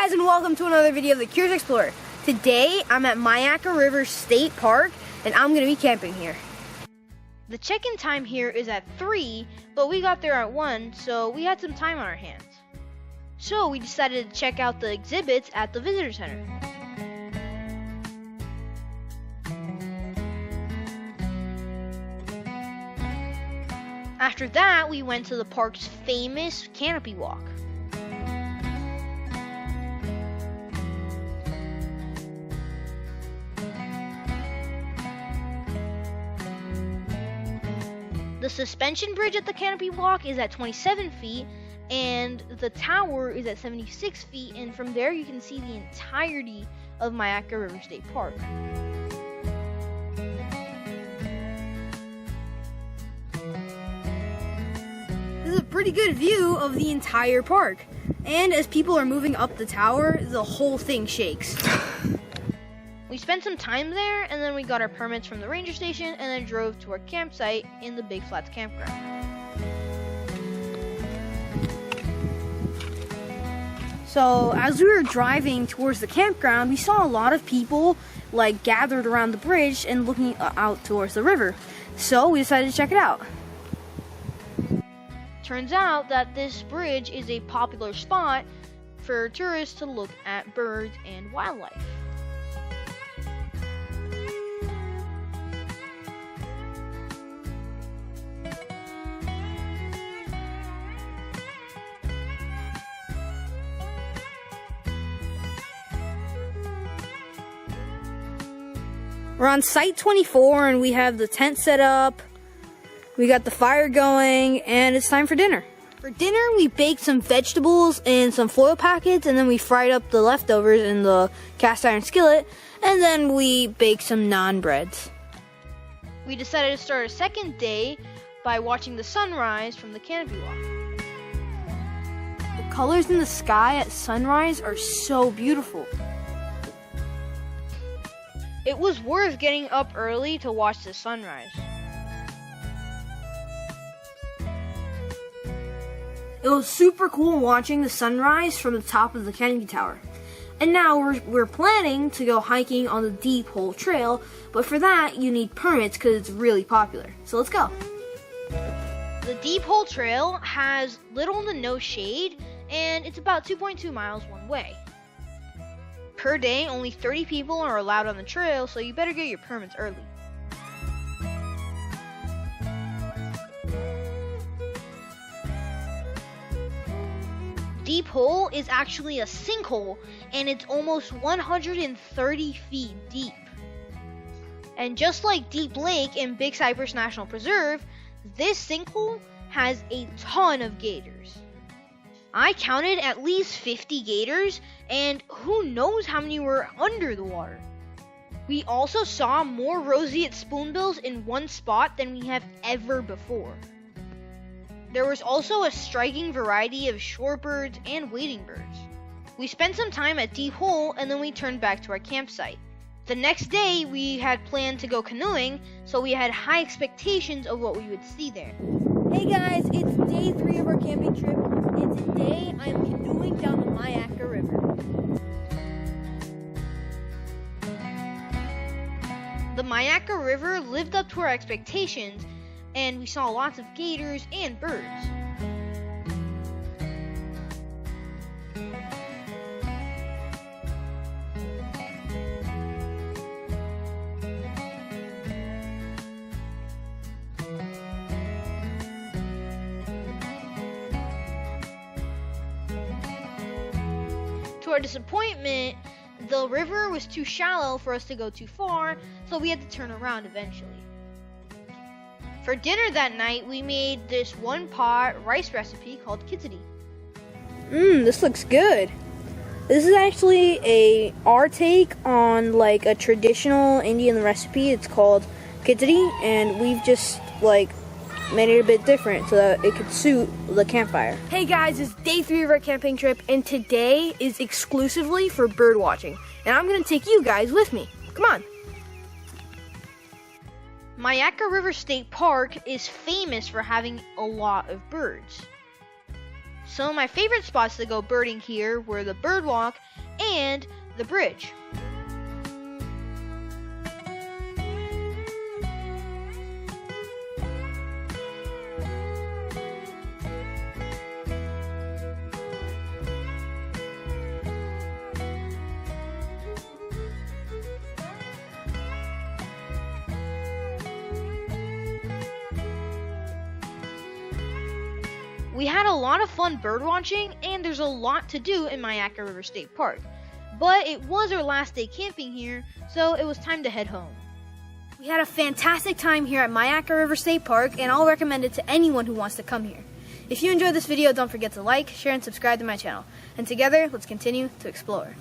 guys, and welcome to another video of the Curious Explorer. Today I'm at Myakka River State Park and I'm going to be camping here. The check-in time here is at 3, but we got there at 1, so we had some time on our hands. So we decided to check out the exhibits at the visitor center. After that, we went to the park's famous Canopy Walk. The suspension bridge at the Canopy Walk is at 27 feet, and the tower is at 76 feet, and from there you can see the entirety of Myakka River State Park. This is a pretty good view of the entire park, and as people are moving up the tower, the whole thing shakes. We spent some time there, and then we got our permits from the ranger station, and then drove to our campsite in the Big Flats campground. So as we were driving towards the campground, we saw a lot of people gathered around the bridge and looking out towards the river. So we decided to check it out. Turns out that this bridge is a popular spot for tourists to look at birds and wildlife. We're on site 24 and we have the tent set up, we got the fire going, and it's time for dinner. For dinner, we baked some vegetables in some foil packets, and then we fried up the leftovers in the cast iron skillet, and then we baked some naan breads. We decided to start a second day by watching the sunrise from the Canopy Walk. The colors in the sky at sunrise are so beautiful. It was worth getting up early to watch the sunrise. It was super cool watching the sunrise from the top of the Canopy Tower. And now we're planning to go hiking on the Deep Hole Trail, but for that you need permits because it's really popular. So let's go. The Deep Hole Trail has little to no shade, and it's about 2.2 miles one way. Per day, only 30 people are allowed on the trail, so you better get your permits early. Deep Hole is actually a sinkhole, and it's almost 130 feet deep. And just like Deep Lake and Big Cypress National Preserve, this sinkhole has a ton of gators. I counted at least 50 gators, and who knows how many were under the water. We also saw more roseate spoonbills in one spot than we have ever before. There was also a striking variety of shorebirds and wading birds. We spent some time at Deep Hole, and then we turned back to our campsite. The next day, we had planned to go canoeing, so we had high expectations of what we would see there. Hey guys, it's day 3 of our camping trip, and today I'm canoeing down the Myakka River. The Myakka River lived up to our expectations, and we saw lots of gators and birds. To our disappointment, the river was too shallow for us to go too far, so we had to turn around eventually. For dinner that night, we made this one-pot rice recipe called khichdi. This looks good. This is actually our take on a traditional Indian recipe. It's called khichdi, and we've just made it a bit different so that it could suit the campfire. Hey guys, it's day 3 of our camping trip, and today is exclusively for bird watching. And I'm gonna take you guys with me. Come on. Myakka River State Park is famous for having a lot of birds. Some of my favorite spots to go birding here were the bird walk and the bridge. We had a lot of fun bird watching, and there's a lot to do in Myakka River State Park. But it was our last day camping here, so it was time to head home. We had a fantastic time here at Myakka River State Park, and I'll recommend it to anyone who wants to come here. If you enjoyed this video, don't forget to like, share, and subscribe to my channel. And together, let's continue to explore.